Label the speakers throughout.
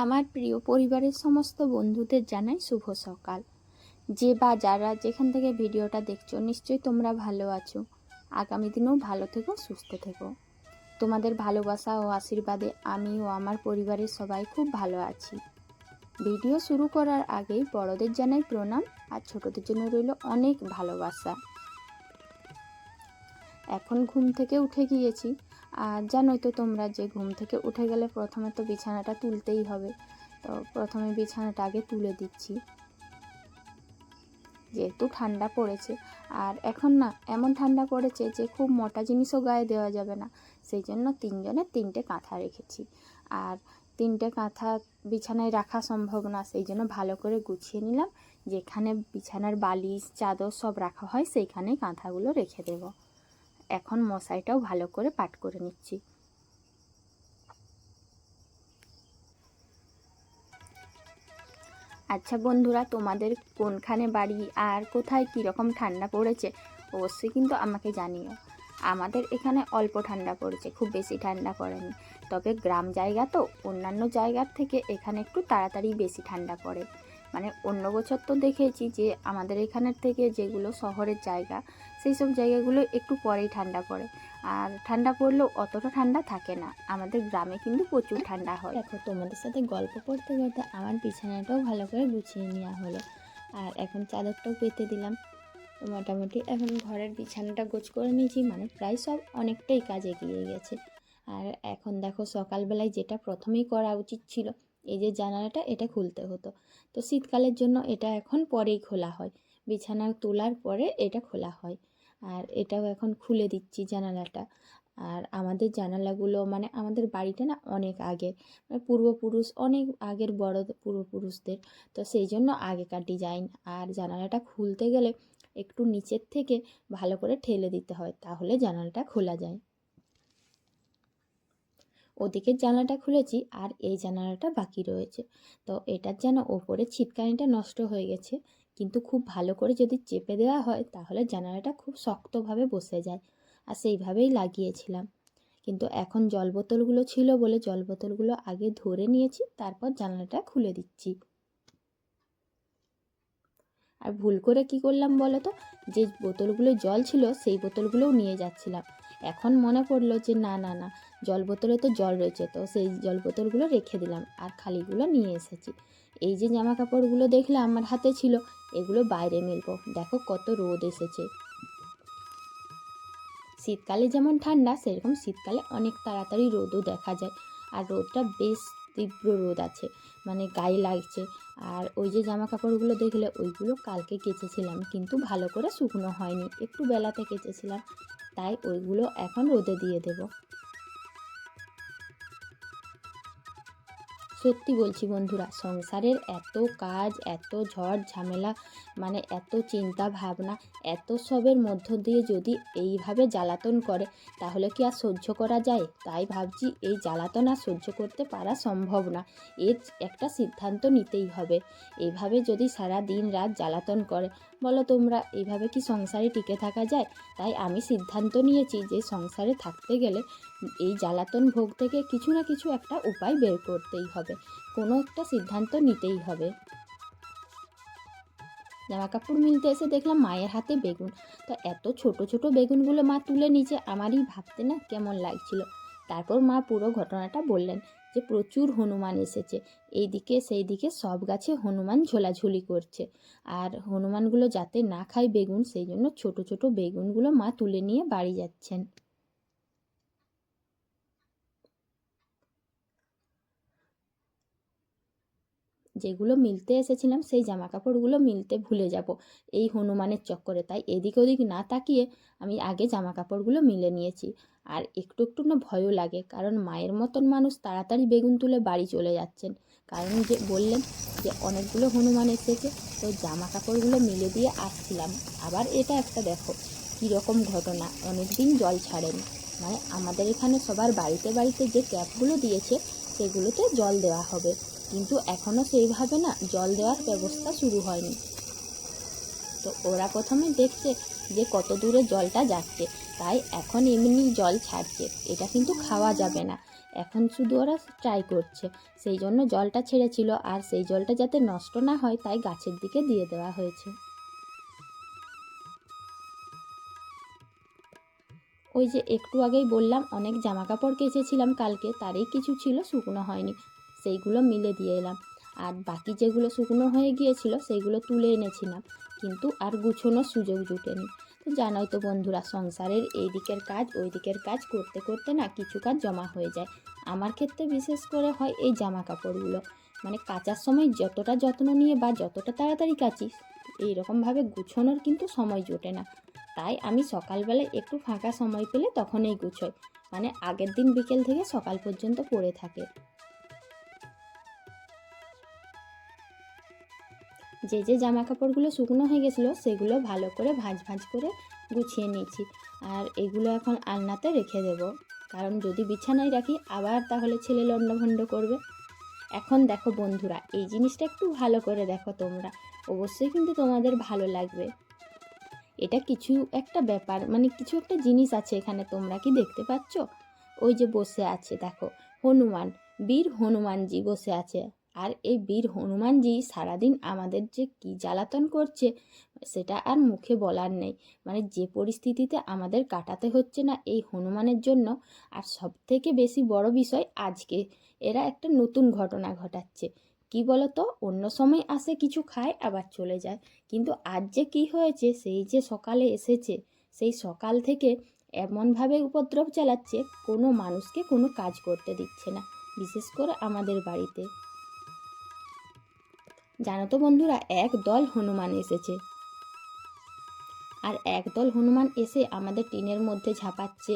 Speaker 1: আমার প্রিয় পরিবারের সমস্ত বন্ধুদের জানাই শুভ সকাল। যে বা যারা যেখান থেকে ভিডিওটা দেখছো, নিশ্চয়ই তোমরা ভালো আছো। আগামী দিনেও ভালো থেকো, সুস্থ থেকো। তোমাদের ভালোবাসা ও আশীর্বাদে আমি ও আমার পরিবারের সবাই খুব ভালো আছি। ভিডিও শুরু করার আগেই বড়দের জানাই প্রণাম, আর ছোটদের জন্য রইল অনেক ভালোবাসা। এখন ঘুম থেকে উঠে গিয়েছি। আর জানোই তো তোমরা যে ঘুম থেকে উঠে গেলে প্রথমে তো বিছানাটা তুলতেই হবে। তো প্রথমে বিছানাটা আগে তুলে দিচ্ছি, যেহেতু ঠান্ডা পড়েছে। আর এখন না এমন ঠান্ডা পড়েছে যে খুব মোটা জিনিসও গায়ে দেওয়া যাবে না, সেই জন্য তিনজনের তিনটে কাঁথা রেখেছি। আর তিনটে কাঁথা বিছানায় রাখা সম্ভব না, সেই জন্য ভালো করে গুছিয়ে নিলাম। যেখানে বিছানার বালিশ চাদর সব রাখা হয় সেইখানেই কাঁথাগুলো রেখে দেব। এখন মশারিটাও ভালো করে পাট করে নিচ্ছি। আচ্ছা বন্ধুরা, তোমাদের কোনখানে বাড়ি আর কোথায় কীরকম ঠান্ডা পড়েছে অবশ্যই কিন্তু আমাকে জানিও। আমাদের এখানে অল্প ঠান্ডা পড়েছে, খুব বেশি ঠান্ডা পড়েনি। তবে গ্রাম জায়গা তো, অন্যান্য জায়গার থেকে এখানে একটু তাড়াতাড়ি বেশি ঠান্ডা পড়ে। মানে অন্য বছর তো দেখেছি যে আমাদের এখানের থেকে যেগুলো শহরের জায়গা, সেই সব জায়গাগুলো একটু পরেই ঠান্ডা পড়ে। আর ঠান্ডা পড়লেও অতটা ঠান্ডা থাকে না। আমাদের গ্রামে কিন্তু প্রচুর ঠান্ডা হয়। দেখো, তোমাদের সাথে গল্প করতে করতে আমার বিছানাটাও ভালো করে গুছিয়ে নেওয়া হলো। আর এখন চাদরটাও পেতে দিলাম। মোটামুটি এখন ঘরের বিছানাটা গোছ করে নিয়েছি, মানে প্রায় সব অনেকটাই কাজ এগিয়ে গেছে। আর এখন দেখো, সকালবেলায় যেটা প্রথমেই করা উচিত ছিল, এই যে জানালাটা, এটা খুলতে হতো। তো শীতকালের জন্য এটা এখন পরেই খোলা হয়, বিছানা তোলার পরে এটা খোলা হয়। আর এটাও এখন খুলে দিচ্ছি জানালাটা। আর আমাদের জানালাগুলো, মানে আমাদের বাড়িটা না অনেক আগের, মানে পূর্বপুরুষ অনেক আগের বড় পূর্বপুরুষদের, তো সেই জন্য আগেকার ডিজাইন। আর জানালাটা খুলতে গেলে একটু নিচের থেকে ভালো করে ঠেলে দিতে হয়, তাহলে জানালাটা খোলা যায়। ওদিকের জানালাটা খুলেছি, আর এই জানালাটা বাকি রয়েছে। তো এটার যেন ওপরে ছিটকানিটা নষ্ট হয়ে গেছে, কিন্তু খুব ভালো করে যদি চেপে দেওয়া হয় তাহলে জানালাটা খুব শক্তভাবে বসে যায়। আর সেইভাবেই লাগিয়েছিলাম। কিন্তু এখন জল বোতলগুলো ছিল বলে জল বোতলগুলো আগে ধরে নিয়েছি, তারপর জানালাটা খুলে দিচ্ছি। আর ভুল করে কি করলাম বলো তো, যে বোতলগুলো জল ছিল সেই বোতলগুলোও নিয়ে যাচ্ছিলাম। এখন মনে পড়লো যে না না না, জল বোতলে তো জল রয়েছে, তো সেই জল বোতলগুলো রেখে দিলাম আর খালিগুলো নিয়ে এসেছি। এই যে জামা কাপড়গুলো দেখলে আমার হাতে ছিল, এগুলো বাইরে মেলবো। দেখো কত রোদ এসেছে। শীতকালে যেমন ঠান্ডা, সেরকম শীতকালে অনেক তাড়াতাড়ি রোদও দেখা যায়। আর রোদটা বেশ তীব্র রোদ আছে, মানে গায়ে লাগছে। আর ওই যে জামা কাপড়গুলো দেখলে, ওইগুলো কালকে কেচেছিলাম, কিন্তু ভালো করে শুকনো হয়নি, একটু বেলাতে কেচেছিলাম, তাই ওইগুলো এখন রোদে দিয়ে দেব। সত্যি বলছি বন্ধুরা, সংসারের এত কাজ, এত ঝড় ঝামেলা, মানে এত চিন্তা ভাবনা, এত সবের মধ্য দিয়ে যদি এইভাবে জ্বালাতন করে, তাহলে কি আর সহ্য করা যায়? তাই ভাবছি এই জ্বালাতন আর সহ্য করতে পারা সম্ভব না। এর একটা সিদ্ধান্ত নিতেই হবে। এইভাবে যদি সারা দিন রাত জ্বালাতন করে, বলো তোমরা, এইভাবে কি সংসারে টিকে থাকা যায়? তাই আমি সিদ্ধান্ত নিয়েছি যে সংসারে থাকতে গেলে এই জ্বালাতন ভোগ থেকে কিছু না কিছু একটা উপায় বের করতেই হবে, কোনো একটা সিদ্ধান্ত নিতেই হবে। জামা কাপড় মিলতে এসে দেখলাম মায়ের হাতে বেগুন। তো এত ছোট ছোট বেগুনগুলো মা তুলে নিচে, আমারই ভাবতে না কেমন লাগছিল। তারপর মা পুরো ঘটনাটা বললেন যে প্রচুর হনুমান এসেছে, এইদিকে সেই দিকে সব গাছে হনুমান ঝোলাঝুলি করছে। আর হনুমানগুলো যাতে না খায় বেগুন, সেই জন্য ছোট ছোট বেগুনগুলো মা তুলে নিয়ে বাড়ি যাচ্ছেন। যেগুলো মিলতে এসেছিলাম সেই জামা কাপড়গুলো মিলতে ভুলে যাব এই হনুমানের চক্করে, তাই এদিক ওদিক না তাকিয়ে আমি আগে জামা কাপড়গুলো মিলে নিয়েছি। আর একটু একটু না ভয়ও লাগে, কারণ মায়ের মতন মানুষ তাড়াতাড়ি বেগুন তুলে বাড়ি চলে যাচ্ছেন, কারণ যে বললেন যে অনেকগুলো হনুমান এসেছে। তো জামা কাপড়গুলো মিলে দিয়ে আসছিলাম। আবার এটা একটা দেখো কীরকম ঘটনা, অনেক দিন জল ছাড়েনি, মানে আমাদের এখানে সবার বাড়িতে বাড়িতে যে ট্যাপগুলো দিয়েছে সেগুলোতে জল দেওয়া হবে, কিন্তু এখনও সেইভাবে না জল দেওয়ার ব্যবস্থা শুরু হয়নি। তো ওরা প্রথমে দেখছে যে কত দূরে জলটা যাচ্ছে, তাই এখন এমনি জল ছাড়ছে। এটা কিন্তু খাওয়া যাবে না, এখন শুধু ওরা ট্রাই করছে, সেই জন্য জলটা ছেড়েছিল, আর সেই জলটা যাতে নষ্ট না হয় তাই গাছের দিকে দিয়ে দেওয়া হয়েছে। ওই যে একটু আগেই বললাম অনেক জামা কাপড় কেচেছিলাম কালকে, তারই কিছু ছিল শুকনো হয়নি, সেইগুলো মিলে দিয়ে এলাম। আর বাকি যেগুলো শুকনো হয়ে গিয়েছিল সেইগুলো তুলে এনেছিলাম, কিন্তু আর গুছোনোর সুযোগ জুটেনি। তো জানোই তো বন্ধুরা, সংসারের এই দিকের কাজ ওই দিকের কাজ করতে করতে না কিছু কাজ জমা হয়ে যায়। আমার ক্ষেত্রে বিশেষ করে হয় এই জামা কাপড়গুলো, মানে কাচার সময় যতটা যত্ন নিয়ে বা যতটা তাড়াতাড়ি কাচি, এইরকমভাবে গুছোনোর কিন্তু সময় জোটে না। তাই আমি সকালবেলায় একটু ফাঁকা সময় পেলে তখনই গুছোই, মানে আগের দিন বিকেল থেকে সকাল পর্যন্ত পড়ে থাকে। যে যে জামা কাপড়গুলো শুকনো হয়ে গেছিলো সেগুলো ভালো করে ভাঁজ ভাঁজ করে গুছিয়ে নিয়েছি, আর এগুলো এখন আলনাতে রেখে দেব, কারণ যদি বিছানায় রাখি আবার তাহলে ছেলে লণ্ডভণ্ড করবে। এখন দেখো বন্ধুরা, এই জিনিসটা একটু ভালো করে দেখো তোমরা, অবশ্যই কিন্তু তোমাদের ভালো লাগবে। এটা কিছু একটা ব্যাপার, মানে কিছু একটা জিনিস আছে এখানে, তোমরা কি দেখতে পাচ্ছ? ওই যে বসে আছে দেখো, হনুমান, বীর হনুমানজি বসে আছে। আর এই বীর হনুমানজি সারাদিন আমাদের যে কি জ্বালাতন করছে সেটা আর মুখে বলার নেই। মানে যে পরিস্থিতিতে আমাদের কাটাতে হচ্ছে না এই হনুমানের জন্য। আর সব থেকে বেশি বড় বিষয়, আজকে এরা একটা নতুন ঘটনা ঘটাচ্ছে। কি বলতো, অন্য সময় আসে কিছু খায় আবার চলে যায়, কিন্তু আজ যে কী হয়েছে, সেই যে সকালে এসেছে, সেই সকাল থেকে এমনভাবে উপদ্রব চালাচ্ছে, কোনো মানুষকে কোনো কাজ করতে দিচ্ছে না, বিশেষ করে আমাদের বাড়িতে। জানো তো বন্ধুরা, এক দল হনুমান এসেছে, আর একদল হনুমান এসে আমাদের টিনের মধ্যে ঝাঁপাচ্ছে,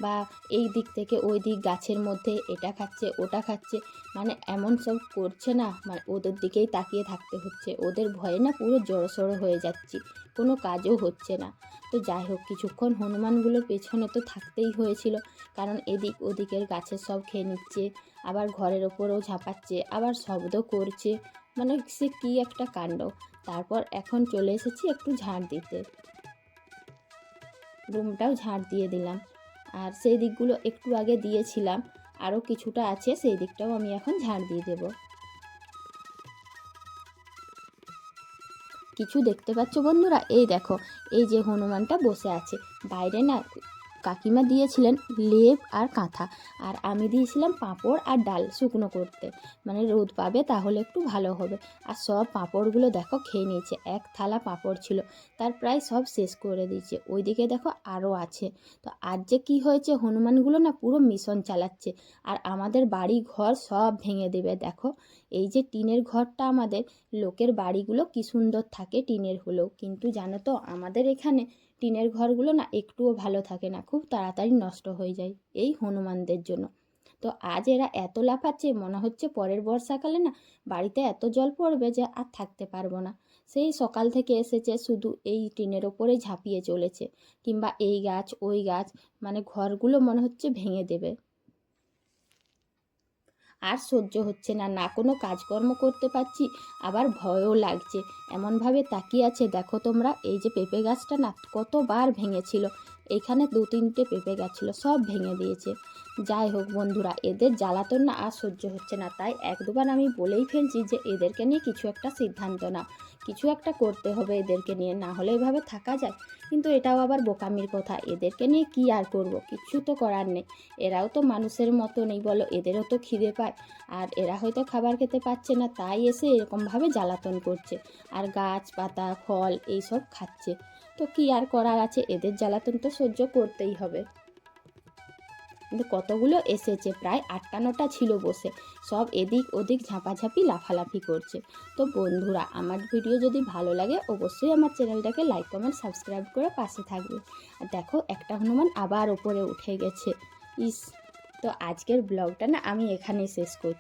Speaker 1: বা এই দিক থেকে ওই দিক গাছের মধ্যে এটা খাচ্ছে ওটা খাচ্ছে, মানে এমন সব করছে না, মানে ওদের দিকেই তাকিয়ে থাকতে হচ্ছে, ওদের ভয়ে না পুরো জড়সড়ো হয়ে যাচ্ছি, কোনো কাজও হচ্ছে না। তো যাই হোক, কিছুক্ষণ হনুমানগুলোর পেছনে তো থাকতেই হয়েছিল, কারণ এদিক ওদিকের গাছের সব খেয়ে নিচ্ছে, আবার ঘরের ওপরেও ঝাঁপাচ্ছে, আবার শব্দ করছে, মানে সে কী একটা কাণ্ড। তারপর এখন চলে এসেছি একটু ঝাড় দিতে, রুমটাও ঝাড় দিয়ে দিলাম, আর সেই দিকগুলো একটু আগে দিয়েছিলাম, আরও কিছুটা আছে, সেই দিকটাও আমি এখন ঝাড় দিয়ে দেব। কিছু দেখতে পাচ্ছ বন্ধুরা? এই দেখো, এই যে হনুমানটা বসে আছে, বাইরে না কাকিমা দিয়েছিলেন লেপ আর কাঁথা, আর আমি দিয়েছিলাম পাঁপড় আর ডাল শুকনো করতে, মানে রোদ পাবে তাহলে একটু ভালো হবে। আর সব পাঁপড়গুলো দেখো খেয়ে নিয়েছে, এক থালা পাঁপড় ছিল, তার প্রায় সব শেষ করে দিয়েছে। ওইদিকে দেখো আরও আছে। তো আজ যে কী হয়েছে, হনুমানগুলো না পুরো মিশন চালাচ্ছে, আর আমাদের বাড়ি ঘর সব ভেঙে দেবে। দেখো, এই যে টিনের ঘরটা, আমাদের লোকের বাড়িগুলো কি সুন্দর থাকে টিনের হলেও, কিন্তু জানো তো আমাদের এখানে টিনের ঘরগুলো না একটুও ভালো থাকে না, খুব তাড়াতাড়ি নষ্ট হয়ে যায় এই হনুমানদের জন্য। তো আজ এরা এত লাফাচ্ছে, মনে হচ্ছে পরের বর্ষাকালে না বাড়িতে এত জল পড়বে যে আর থাকতে পারবো না। সেই সকাল থেকে এসেছে, শুধু এই টিনের ওপরে ঝাঁপিয়ে চলেছে, কিংবা এই গাছ ওই গাছ, মানে ঘরগুলো মনে হচ্ছে ভেঙে দেবে। আর সহ্য হচ্ছে না, না কোনো কাজকর্ম করতে পারছি, আবার ভয়ও লাগছে। এমনভাবে তাকিয়ে আছে, দেখো তোমরা, এই যে পেঁপে গাছটা না কতবার ভেঙেছিল, এখানে 2-3টে পেঁপে গাছ ছিল, সব ভেঙে দিয়েছে। যাই হোক বন্ধুরা, এদের জ্বালাতন না আর সহ্য হচ্ছে না, তাই 1-2বার আমি বলেই ফেলছি যে এদেরকে নিয়ে কিছু একটা সিদ্ধান্ত নাও, কিছু একটা করতে হবে এদেরকে নিয়ে, না হলে এভাবে থাকা যায়? কিন্তু এটাও আবার বোকামির কথা, এদেরকে নিয়ে কি আর করব, কিছু তো করার নেই। এরাও তো মানুষের মতো নেই বলো, এদেরও তো খিদে পায়, আর এরা হয়তো খাবার খেতে পাচ্ছে না, তাই এসে এরকমভাবে জ্বালাতন করছে, আর গাছ পাতা ফল এইসব খাচ্ছে। তো কি আর করার আছে, এদের জ্বালাতন তো সহ্য করতেই হবে। কিন্তু কতগুলো এসেছে, প্রায় 8টা-9টা ছিল বসে, সব এদিক ওদিক ঝাঁপাঝাঁপি লাফালাফি করছে। তো বন্ধুরা, আমার ভিডিও যদি ভালো লাগে অবশ্যই আমার চ্যানেলটাকে লাইক কমেন্ট সাবস্ক্রাইব করে পাশে থাকবে। আর দেখো, একটা হনুমান আবার ওপরে উঠে গেছে, ইস। তো আজকের ব্লগটা না আমি এখানেই শেষ করছি।